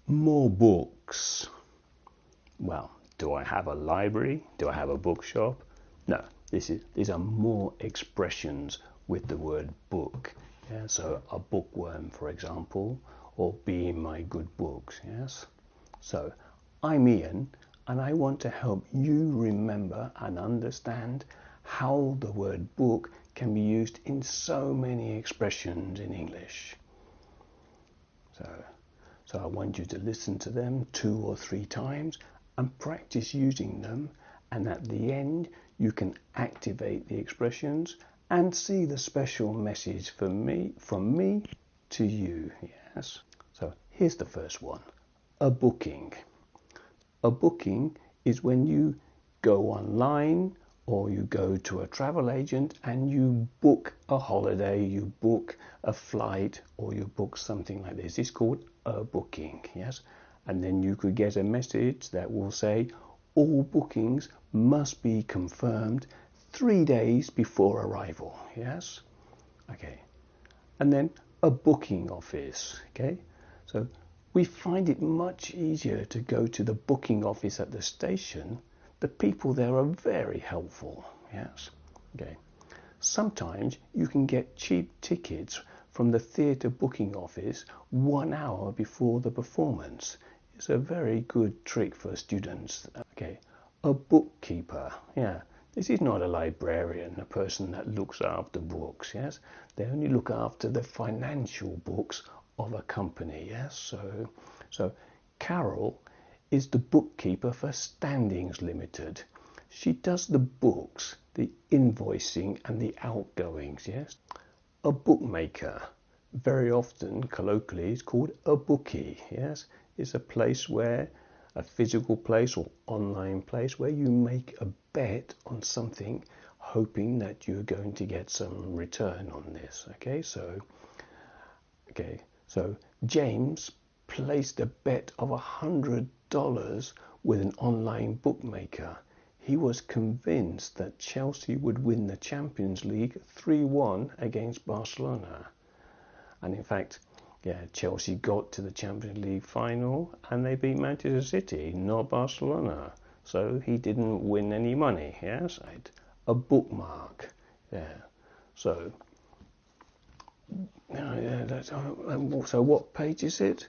More books. Well, do I have a library? Do I have a bookshop? No, these are more expressions with the word book. Yeah, so a bookworm, for example, or be in my good books. Yes. So I'm Ian, and I want to help you remember and understand how the word book can be used in so many expressions in English. So I want you to listen to them 2 or 3 times and practice using them, and at the end you can activate the expressions and see the special message from me to you. Yes. So here's the first one. A booking. A booking is when you go online or you go to a travel agent and you book a holiday, you book a flight, or you book something like this. It's called a booking. Yes. And then you could get a message that will say all bookings must be confirmed 3 days before arrival. Yes. Okay. And then a booking office. Okay. So we find it much easier to go to the booking office at the station. The people there are very helpful. Yes. Okay. Sometimes you can get cheap tickets from the theatre booking office 1 hour before the performance. It's a very good trick for students. Okay. A bookkeeper. Yeah. This is not a librarian, a person that looks after books. Yes. They only look after the financial books of a company. Yes. So Carol is the bookkeeper for Standings Limited. She does the books, the invoicing and the outgoings. Yes. A bookmaker, very often colloquially is called a bookie. Yes. It's a place where, a physical place or online place where you make a bet on something hoping that you're going to get some return on this. So James placed a bet of $100 with an online bookmaker. He was convinced that Chelsea would win the Champions League 3-1 against Barcelona. And in fact, Chelsea got to the Champions League final and they beat Manchester City, not Barcelona. So he didn't win any money. Yes, a bookmark. Yeah. So so what page is it?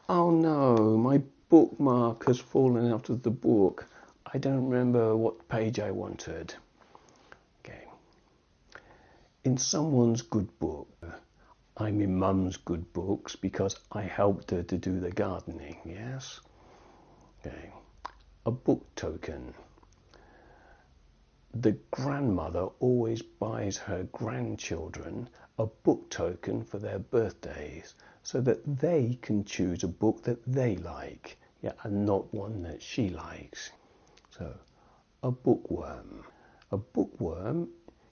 Oh no, my bookmark has fallen out of the book. I don't remember what page I wanted. Okay. In someone's good book. I'm in Mum's good books because I helped her to do the gardening. Yes. Okay. A book token. The grandmother always buys her grandchildren a book token for their birthdays so that they can choose a book that they like, and not one that she likes. So, a bookworm. A bookworm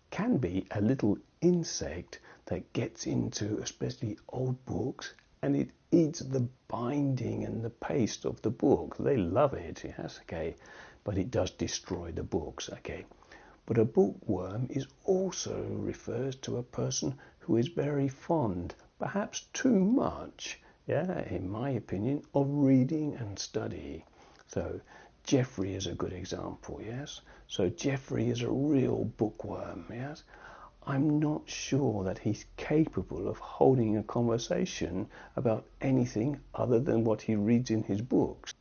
can be a little insect that gets into especially old books and it eats the binding and the paste of the book. They love it, yes, okay, but it does destroy the books, okay. But a bookworm is also refers to a person who is very fond, perhaps too much, in my opinion, of reading and study. So Jeffrey is a good example, yes. So Jeffrey is a real bookworm, yes. I'm not sure that he's capable of holding a conversation about anything other than what he reads in his books.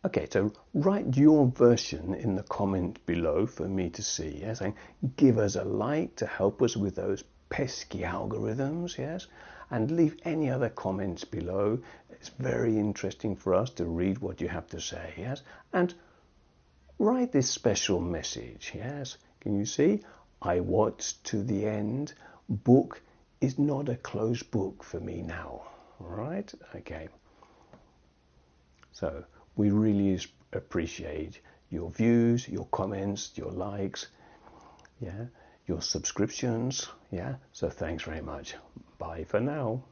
Okay, so write your version in the comment below for me to see, yes, and give us a like to help us with those pesky algorithms, yes, and leave any other comments below. It's very interesting for us to read what you have to say, yes, and write this special message, yes. Can you see? I watched to the end. Book is not a closed book for me now, right? Okay. So we really appreciate your views, your comments, your likes, your subscriptions, so thanks very much. Bye for now.